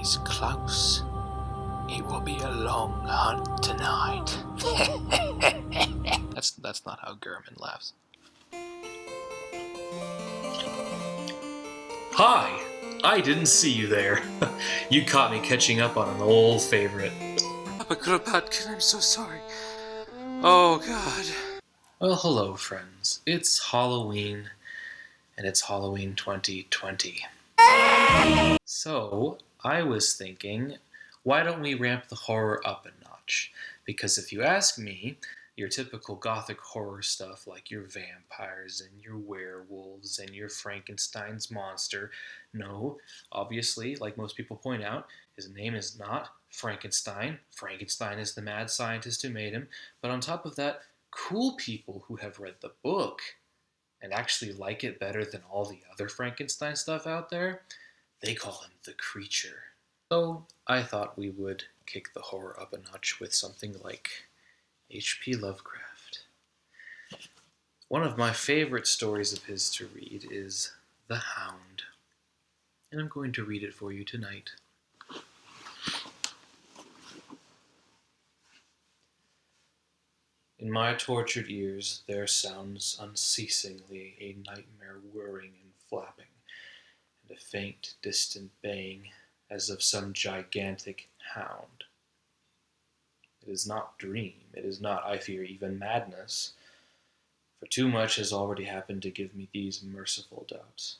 is close. It will be a long hunt tonight. That's not how Gurman laughs. Hi! I didn't see you there. You caught me catching up on an old favorite. Papa, I'm so sorry. Oh, God. Well, hello, friends. It's Halloween, and it's Halloween 2020. So, I was thinking, why don't we ramp the horror up a notch? Because if you ask me, your typical gothic horror stuff like your vampires and your werewolves and your Frankenstein's monster, no, obviously, like most people point out, his name is not Frankenstein. Frankenstein is the mad scientist who made him. But on top of that, cool people who have read the book and actually like it better than all the other Frankenstein stuff out there, they call him the creature. So I thought we would kick the horror up a notch with something like H.P. Lovecraft. One of my favorite stories of his to read is The Hound, and I'm going to read it for you tonight. In my tortured ears there sounds unceasingly a nightmare whirring and flapping, and a faint, distant baying, as of some gigantic hound. It is not dream, it is not, I fear, even madness, for too much has already happened to give me these merciful doubts.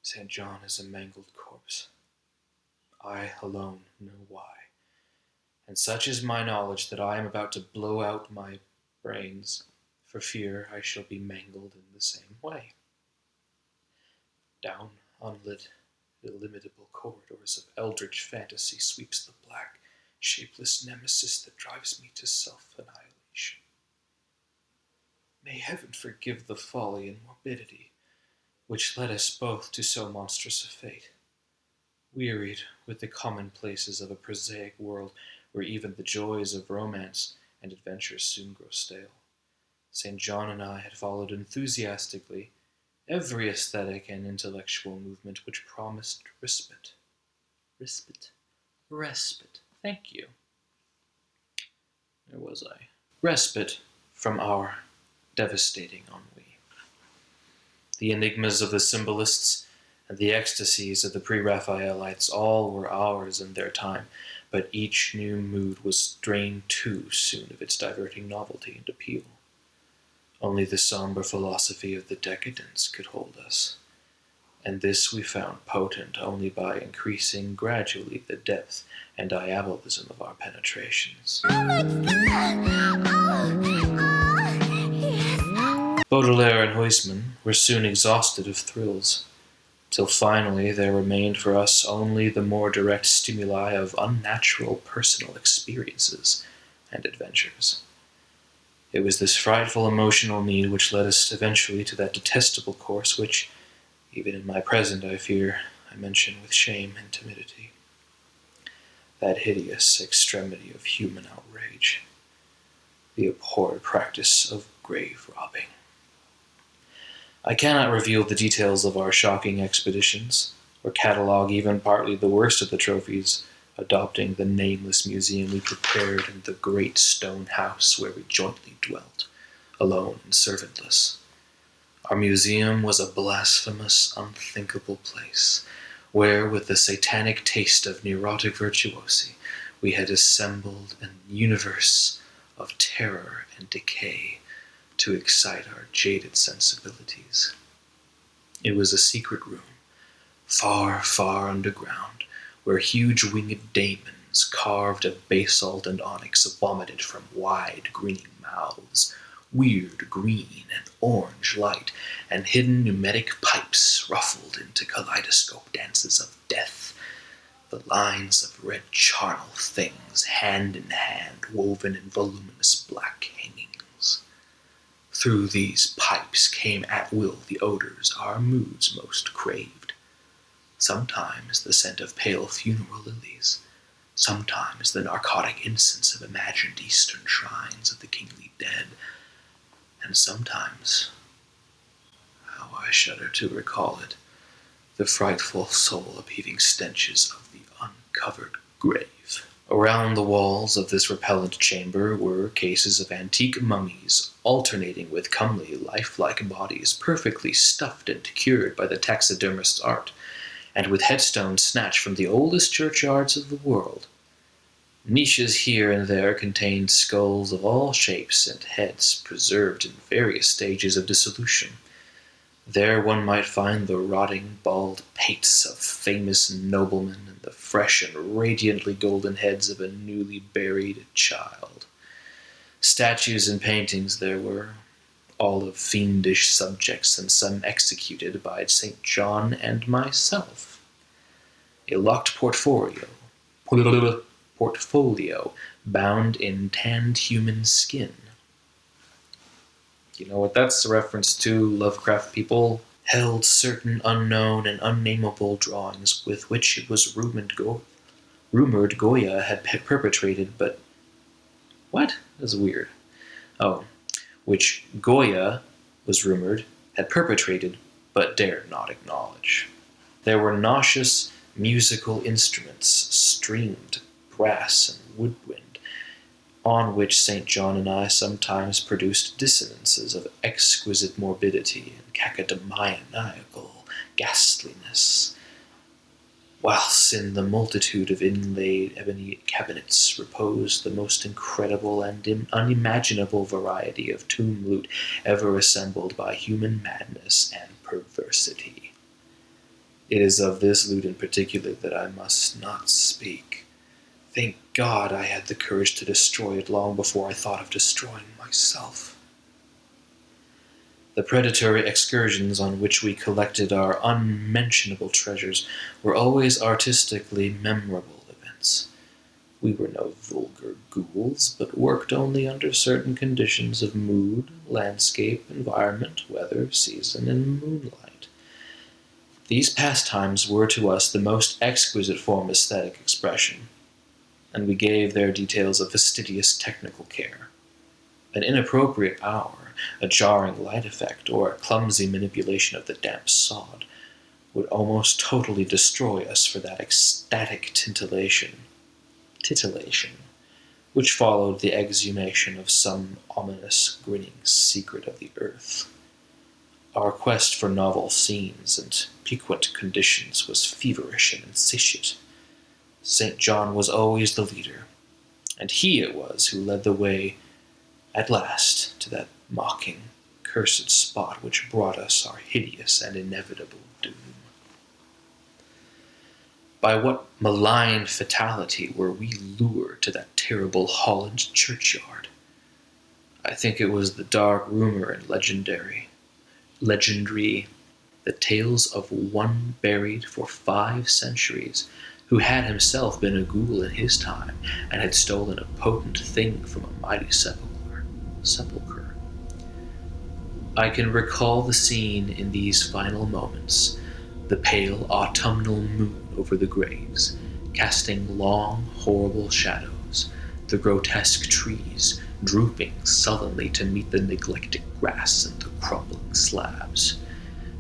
St. John is a mangled corpse. I alone know why. And such is my knowledge that I am about to blow out my brains, for fear I shall be mangled in the same way. Down unlit, illimitable corridors of eldritch fantasy sweeps the black, shapeless nemesis that drives me to self-annihilation. May heaven forgive the folly and morbidity which led us both to so monstrous a fate. Wearied with the commonplaces of a prosaic world where even the joys of romance and adventure soon grow stale, St. John and I had followed enthusiastically every aesthetic and intellectual movement which promised respite. Respite. Thank you. Where was I? Respite from our devastating ennui. The enigmas of the symbolists and the ecstasies of the pre-Raphaelites all were ours in their time, but each new mood was drained too soon of its diverting novelty and appeal. Only the somber philosophy of the decadents could hold us, and this we found potent only by increasing gradually the depth and diabolism of our penetrations. Oh my God! Yes! Baudelaire and Huysman were soon exhausted of thrills, till finally there remained for us only the more direct stimuli of unnatural personal experiences and adventures. It was this frightful emotional need which led us eventually to that detestable course which, even in my present, I fear, I mention with shame and timidity. That hideous extremity of human outrage, the abhorred practice of grave robbing. I cannot reveal the details of our shocking expeditions, or catalogue even partly the worst of the trophies, adopting the nameless museum we prepared in the great stone house where we jointly dwelt, alone and servantless. Our museum was a blasphemous, unthinkable place, where, with the satanic taste of neurotic virtuosi, we had assembled an universe of terror and decay to excite our jaded sensibilities. It was a secret room, far, far underground, where huge winged daemons, carved of basalt and onyx, vomited from wide, grinning mouths, weird green and orange light, and hidden pneumatic pipes ruffled into kaleidoscope dances of death, the lines of red charnel things, hand in hand, woven in voluminous black hangings. Through these pipes came at will the odors our moods most craved. Sometimes the scent of pale funeral lilies, sometimes the narcotic incense of imagined eastern shrines of the kingly dead, and sometimes, how I shudder to recall it, the frightful soul-upheaving stenches of the covered grave. Around the walls of this repellent chamber were cases of antique mummies, alternating with comely, lifelike bodies, perfectly stuffed and cured by the taxidermist's art, and with headstones snatched from the oldest churchyards of the world. Niches here and there contained skulls of all shapes and heads preserved in various stages of dissolution. There one might find the rotting, bald pates of famous noblemen and the fresh and radiantly golden heads of a newly buried child. Statues and paintings there were, all of fiendish subjects and some executed by St. John and myself. A locked portfolio bound in tanned human skin. You know what that's a reference to, Lovecraft people? Held certain unknown and unnameable drawings with which it was rumored Goya had perpetrated, but... What? That's weird. Oh, which Goya was rumored had perpetrated, but dared not acknowledge. There were nauseous musical instruments, stringed brass and woodwind, on which St. John and I sometimes produced dissonances of exquisite morbidity and cacodemoniacal ghastliness, whilst in the multitude of inlaid ebony cabinets reposed the most incredible and unimaginable variety of tomb loot ever assembled by human madness and perversity. It is of this loot in particular that I must not speak. Thank God I had the courage to destroy it long before I thought of destroying myself. The predatory excursions on which we collected our unmentionable treasures were always artistically memorable events. We were no vulgar ghouls, but worked only under certain conditions of mood, landscape, environment, weather, season, and moonlight. These pastimes were to us the most exquisite form of aesthetic expression, and we gave their details a fastidious technical care. An inappropriate hour, a jarring light effect, or a clumsy manipulation of the damp sod would almost totally destroy us for that ecstatic titillation, which followed the exhumation of some ominous, grinning secret of the earth. Our quest for novel scenes and piquant conditions was feverish and insatiate. St. John was always the leader, and he it was who led the way at last to that mocking, cursed spot which brought us our hideous and inevitable doom. By what malign fatality were we lured to that terrible Holland churchyard? I think it was the dark rumor and legendary, the tales of one buried for 5 centuries, who had himself been a ghoul in his time, and had stolen a potent thing from a mighty sepulchre. I can recall the scene in these final moments, the pale autumnal moon over the graves, casting long, horrible shadows, the grotesque trees drooping sullenly to meet the neglected grass and the crumbling slabs,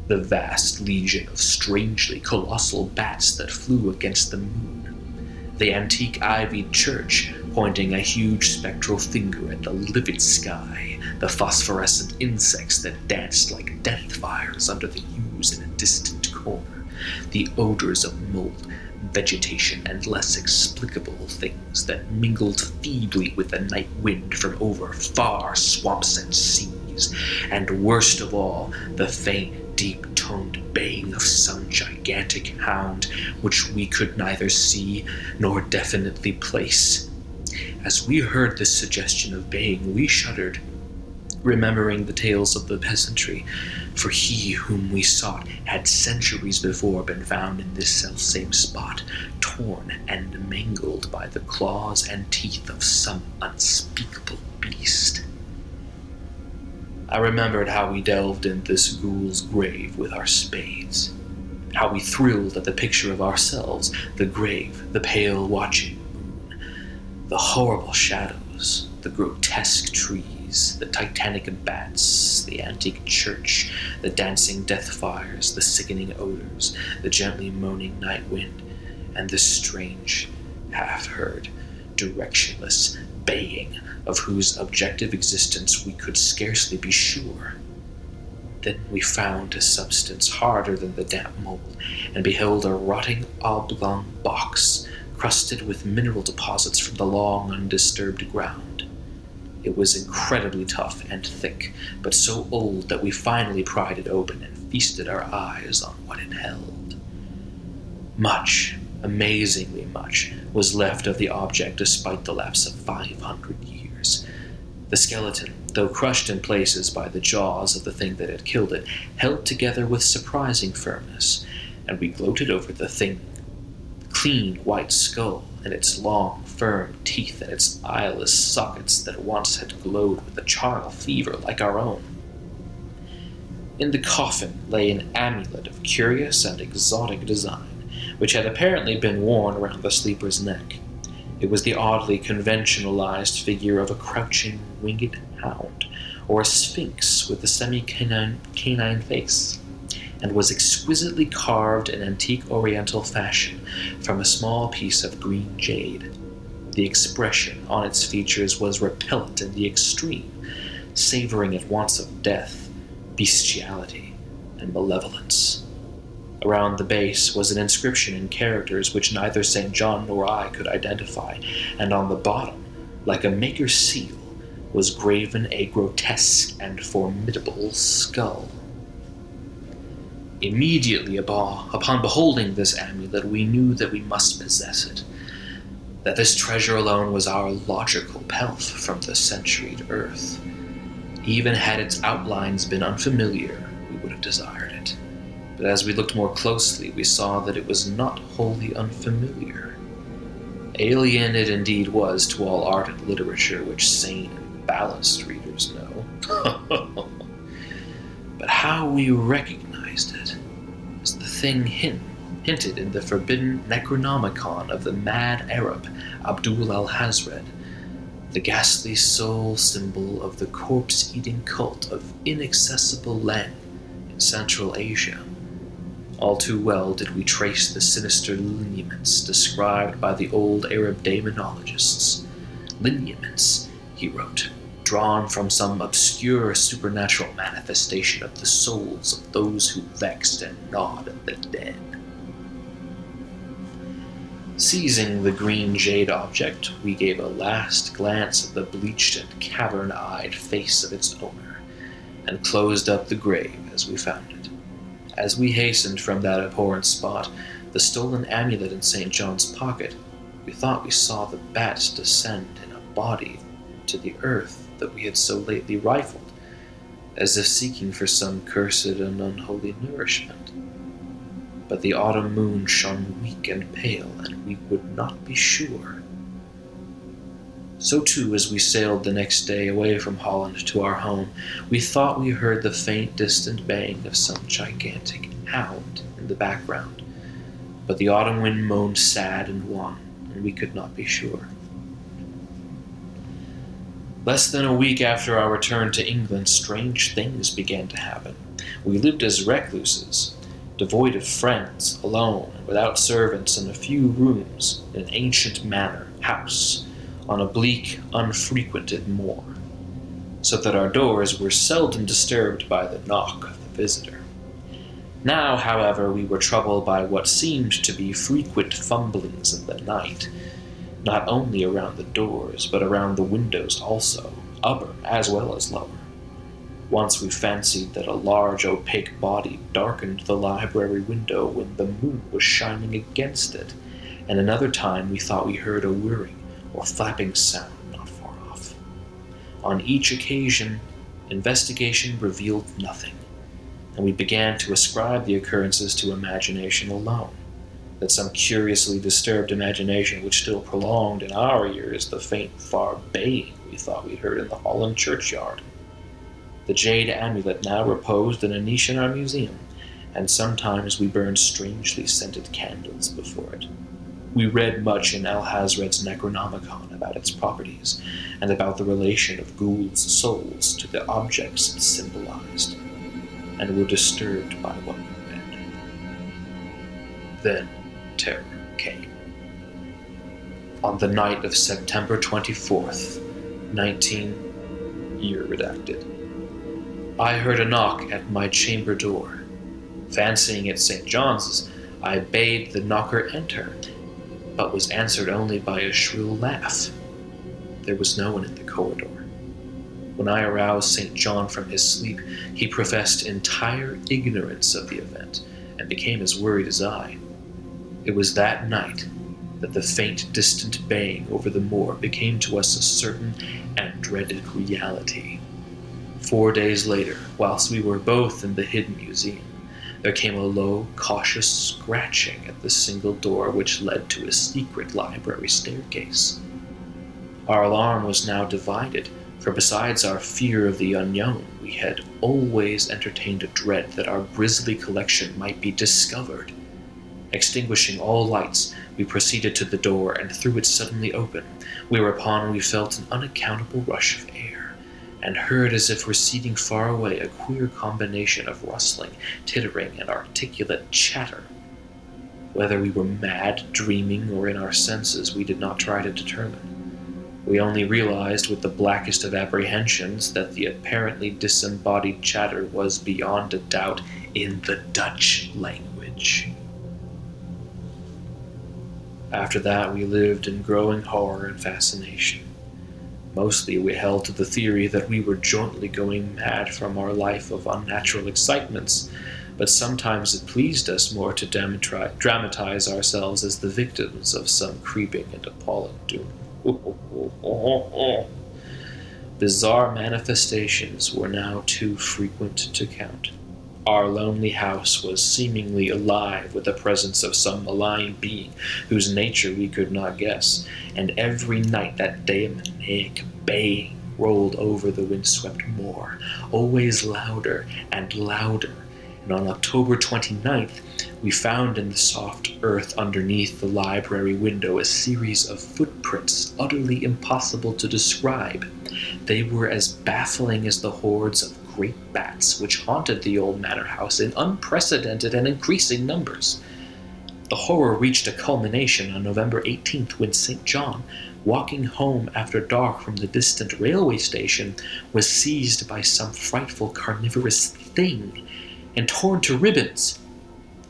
the vast legion of strangely colossal bats that flew against the moon, the antique ivied church pointing a huge spectral finger at the livid sky, the phosphorescent insects that danced like death fires under the yews in a distant corner, the odors of mold, vegetation, and less explicable things that mingled feebly with the night wind from over far swamps and seas, and worst of all, the faint, deep-toned baying of some gigantic hound which we could neither see nor definitely place. As we heard this suggestion of baying, we shuddered, remembering the tales of the peasantry, for he whom we sought had centuries before been found in this selfsame spot, torn and mangled by the claws and teeth of some unspeakable beast. I remembered how we delved in this ghoul's grave with our spades, how we thrilled at the picture of ourselves, the grave, the pale watching moon, the horrible shadows, the grotesque trees, the titanic bats, the antique church, the dancing death fires, the sickening odors, the gently moaning night wind, and the strange, half-heard, directionless baying of whose objective existence we could scarcely be sure. Then we found a substance harder than the damp mold, and beheld a rotting oblong box crusted with mineral deposits from the long undisturbed ground. It was incredibly tough and thick, but so old that we finally pried it open and feasted our eyes on what it held. Much, amazingly much, was left of the object despite the lapse of 500 years. The skeleton, though crushed in places by the jaws of the thing that had killed it, held together with surprising firmness, and we gloated over the thing. The clean white skull, and its long, firm teeth, and its eyeless sockets that once had glowed with a charnel fever like our own. In the coffin lay an amulet of curious and exotic design, which had apparently been worn around the sleeper's neck. It was the oddly conventionalized figure of a crouching, winged hound, or a sphinx with a semi-canine face, and was exquisitely carved in antique oriental fashion from a small piece of green jade. The expression on its features was repellent in the extreme, savoring at once of death, bestiality, and malevolence. Around the base was an inscription in characters which neither St. John nor I could identify, and on the bottom, like a maker's seal, was graven a grotesque and formidable skull. Immediately upon beholding this amulet, we knew that we must possess it, that this treasure alone was our logical pelf from the centuried earth. Even had its outlines been unfamiliar, we would have desired it. But as we looked more closely, we saw that it was not wholly unfamiliar. Alien it indeed was to all art and literature which sane and balanced readers know. But how we recognized it as the thing hinted in the forbidden Necronomicon of the mad Arab Abdul al-Hazred, the ghastly soul symbol of the corpse-eating cult of inaccessible land in Central Asia. All too well did we trace the sinister lineaments described by the old Arab demonologists. Lineaments, he wrote, drawn from some obscure supernatural manifestation of the souls of those who vexed and gnawed at the dead. Seizing the green jade object, we gave a last glance at the bleached and cavern-eyed face of its owner, and closed up the grave as we found it. As we hastened from that abhorrent spot, the stolen amulet in St. John's pocket, we thought we saw the bat descend in a body to the earth that we had so lately rifled, as if seeking for some cursed and unholy nourishment. But the autumn moon shone weak and pale, and we would not be sure. So too, as we sailed the next day away from Holland to our home, we thought we heard the faint, distant baying of some gigantic hound in the background. But the autumn wind moaned sad and wan, and we could not be sure. Less than a week after our return to England, strange things began to happen. We lived as recluses, devoid of friends, alone, without servants, in a few rooms, in an ancient manor house, on a bleak, unfrequented moor, so that our doors were seldom disturbed by the knock of the visitor. Now, however, we were troubled by what seemed to be frequent fumblings in the night, not only around the doors, but around the windows also, upper as well as lower. Once we fancied that a large, opaque body darkened the library window when the moon was shining against it, and another time we thought we heard a whirring or flapping sound not far off. On each occasion, investigation revealed nothing, and we began to ascribe the occurrences to imagination alone, that some curiously disturbed imagination which still prolonged in our ears the faint, far baying we thought we heard in the Holland churchyard. The jade amulet now reposed in a niche in our museum, and sometimes we burned strangely scented candles before it. We read much in Al-Hazred's Necronomicon about its properties, and about the relation of ghouls' souls to the objects it symbolized, and were disturbed by what we read. Then terror came. On the night of September 24th, 19 year redacted, I heard a knock at my chamber door. Fancying it St. John's, I bade the knocker enter, but was answered only by a shrill laugh. There was no one in the corridor. When I aroused St. John from his sleep, he professed entire ignorance of the event and became as worried as I. It was that night that the faint, distant baying over the moor became to us a certain and dreaded reality. 4 days later, whilst we were both in the hidden museum, there came a low, cautious scratching at the single door which led to a secret library staircase. Our alarm was now divided, for besides our fear of the unknown, we had always entertained a dread that our grisly collection might be discovered. Extinguishing all lights, we proceeded to the door and threw it suddenly open, whereupon we felt an unaccountable rush of air, and heard as if receding far away a queer combination of rustling, tittering, and articulate chatter. Whether we were mad, dreaming, or in our senses, we did not try to determine. We only realized with the blackest of apprehensions that the apparently disembodied chatter was beyond a doubt in the Dutch language. After that, we lived in growing horror and fascination. Mostly we held to the theory that we were jointly going mad from our life of unnatural excitements, but sometimes it pleased us more to dramatize ourselves as the victims of some creeping and appalling doom. Bizarre manifestations were now too frequent to count. Our lonely house was seemingly alive with the presence of some malign being whose nature we could not guess, and every night that demoniac baying rolled over the windswept moor, always louder and louder, and on October 29th, we found in the soft earth underneath the library window a series of footprints utterly impossible to describe. They were as baffling as the hordes of great bats which haunted the old manor house in unprecedented and increasing numbers. The horror reached a culmination on November 18th when St. John, walking home after dark from the distant railway station, was seized by some frightful carnivorous thing and torn to ribbons.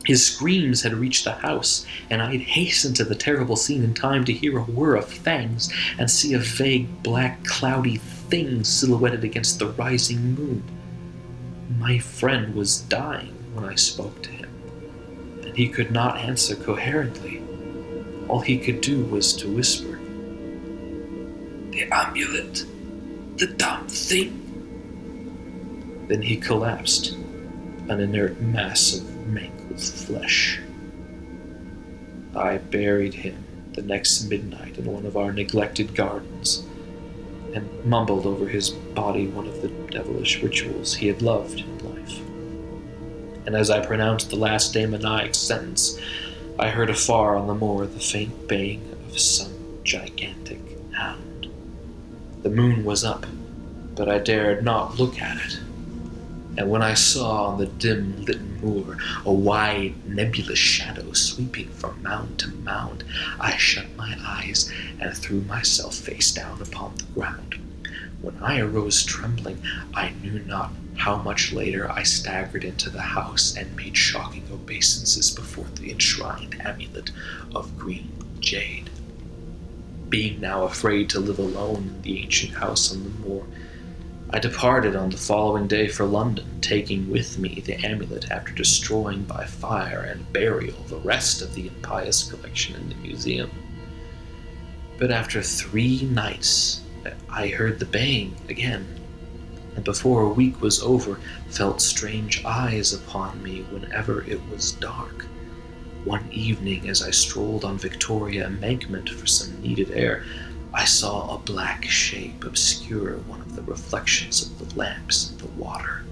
His screams had reached the house, and I had hastened to the terrible scene in time to hear a whir of fangs and see a vague, black, cloudy thing silhouetted against the rising moon. My friend was dying when I spoke to him, and he could not answer coherently. All he could do was to whisper, "The amulet! The damn thing!" Then he collapsed, an inert mass of mangled flesh. I buried him the next midnight in one of our neglected gardens, and mumbled over his body one of the devilish rituals he had loved in life. And as I pronounced the last demoniac sentence, I heard afar on the moor the faint baying of some gigantic hound. The moon was up, but I dared not look at it. And when I saw on the dim-lit moor a wide, nebulous shadow sweeping from mound to mound, I shut my eyes and threw myself face down upon the ground. When I arose trembling, I knew not how much later I staggered into the house and made shocking obeisances before the enshrined amulet of green jade. Being now afraid to live alone in the ancient house on the moor, I departed on the following day for London, taking with me the amulet after destroying by fire and burial the rest of the impious collection in the museum. But after 3 nights, I heard the baying again, and before a week was over, felt strange eyes upon me whenever it was dark. One evening, as I strolled on Victoria Embankment for some needed air, I saw a black shape obscure one of the reflections of the lamps in the water.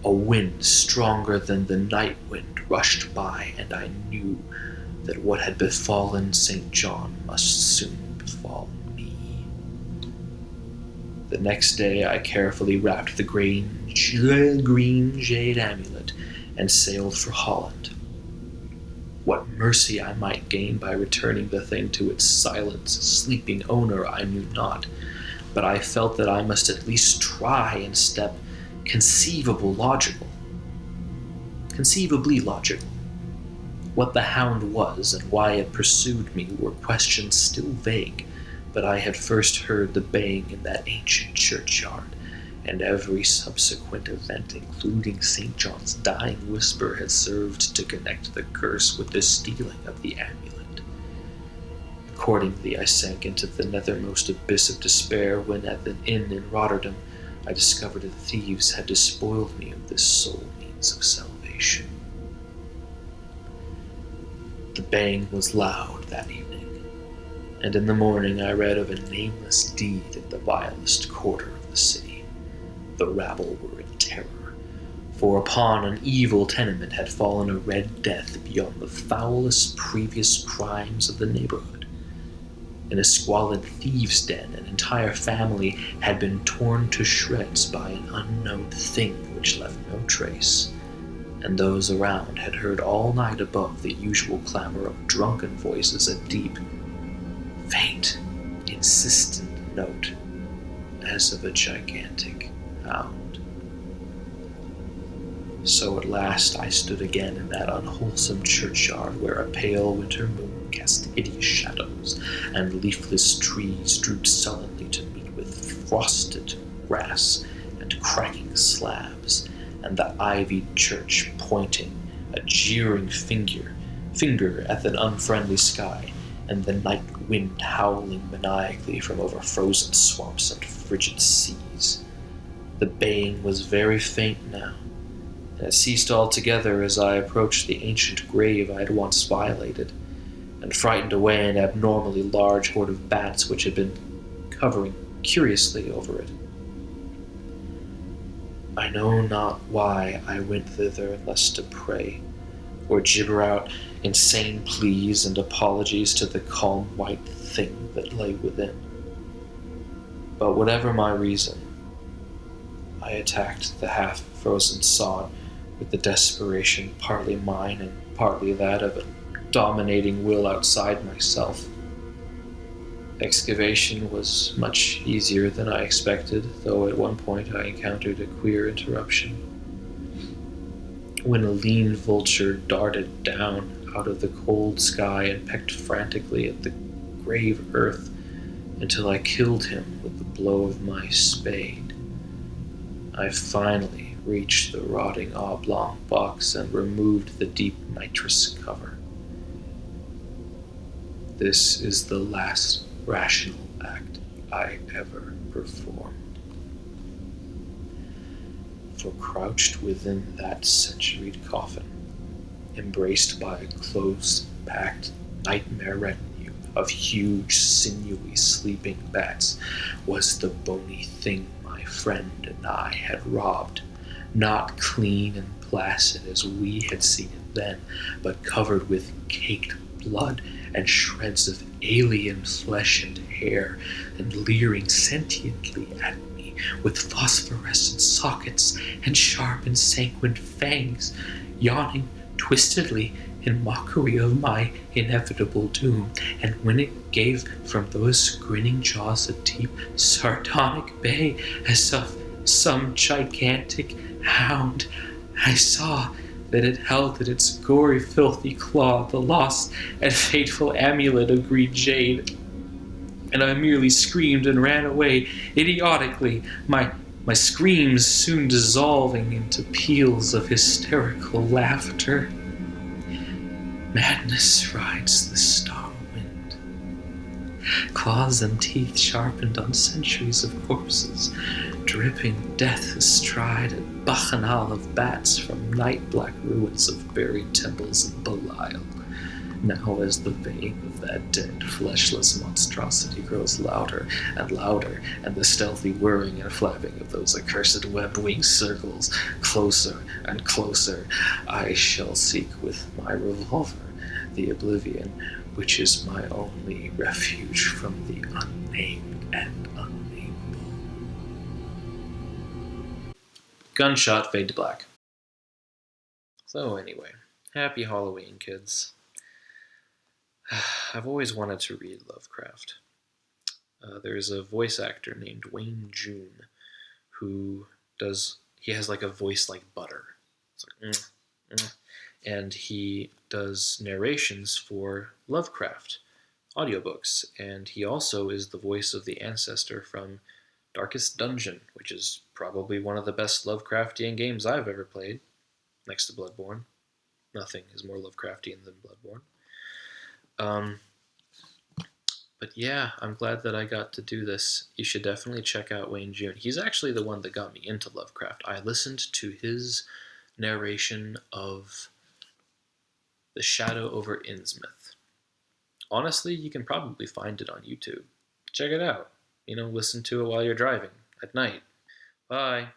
A wind stronger than the night wind rushed by, and I knew that what had befallen St. John must soon befall me. The next day I carefully wrapped the green jade amulet and sailed for Holland. What mercy I might gain by returning the thing to its silent, sleeping owner I knew not, but I felt that I must at least try and step conceivably logical. What the hound was and why it pursued me were questions still vague, but I had first heard the baying in that ancient churchyard, and every subsequent event, including St. John's dying whisper, had served to connect the curse with the stealing of the amulet. Accordingly, I sank into the nethermost abyss of despair when, at an inn in Rotterdam, I discovered that thieves had despoiled me of this sole means of salvation. The baying was loud that evening, and in the morning I read of a nameless deed in the vilest quarter of the city. The rabble were in terror, for upon an evil tenement had fallen a red death beyond the foulest previous crimes of the neighborhood. In a squalid thieves' den, an entire family had been torn to shreds by an unknown thing which left no trace, and those around had heard all night above the usual clamor of drunken voices a deep, faint, insistent note, as of a gigantic hound. So at last I stood again in that unwholesome churchyard where a pale winter moon cast hideous shadows, and leafless trees drooped sullenly to meet with frosted grass and cracking slabs, and the ivied church pointing a jeering finger at the unfriendly sky, and the night wind howling maniacally from over frozen swamps and frigid seas. The baying was very faint now, and it ceased altogether as I approached the ancient grave I had once violated, and frightened away an abnormally large horde of bats which had been hovering curiously over it. I know not why I went thither unless to pray, or gibber out insane pleas and apologies to the calm white thing that lay within. But whatever my reason, I attacked the half-frozen sod with the desperation partly mine and partly that of a dominating will outside myself. Excavation was much easier than I expected, though at one point I encountered a queer interruption. When a lean vulture darted down out of the cold sky and pecked frantically at the grave earth until I killed him with the blow of my spade, I finally reached the rotting oblong box and removed the deep nitrous cover. This is the last rational act I ever performed. For crouched within that centuried coffin, embraced by a close-packed nightmare retinue of huge, sinewy, sleeping bats, was the bony thing my friend and I had robbed, not clean and placid as we had seen it then, but covered with caked blood and shreds of alien flesh and hair, and leering sentiently at me with phosphorescent sockets and sharp and sanguine fangs, yawning twistedly in mockery of my inevitable doom, and when it gave from those grinning jaws a deep, sardonic bay as of some gigantic hound, I saw that it held in its gory, filthy claw the lost and fateful amulet of green jade, and I merely screamed and ran away idiotically, my screams soon dissolving into peals of hysterical laughter. Madness rides the star wind. Claws and teeth sharpened on centuries of corpses, dripping death astride a bacchanal of bats from night-black ruins of buried temples in Belial. Now as the baying of that dead, fleshless monstrosity grows louder and louder, and the stealthy whirring and flapping of those accursed web-winged circles closer and closer, I shall seek with my revolver the oblivion which is my only refuge from the unnamed and unnameable. Gunshot fade to black. So anyway, happy Halloween, kids. I've always wanted to read Lovecraft. There's a voice actor named Wayne June who he has like a voice like butter. It's like, and he does narrations for Lovecraft audiobooks, and he also is the voice of the ancestor from Darkest Dungeon, which is probably one of the best Lovecraftian games I've ever played, next to Bloodborne. Nothing is more Lovecraftian than Bloodborne. But yeah, I'm glad that I got to do this. You should definitely check out Wayne June. He's actually the one that got me into Lovecraft. I listened to his narration of The Shadow over Innsmouth. Honestly, you can probably find it on YouTube. Check it out. Listen to it while you're driving at night. Bye.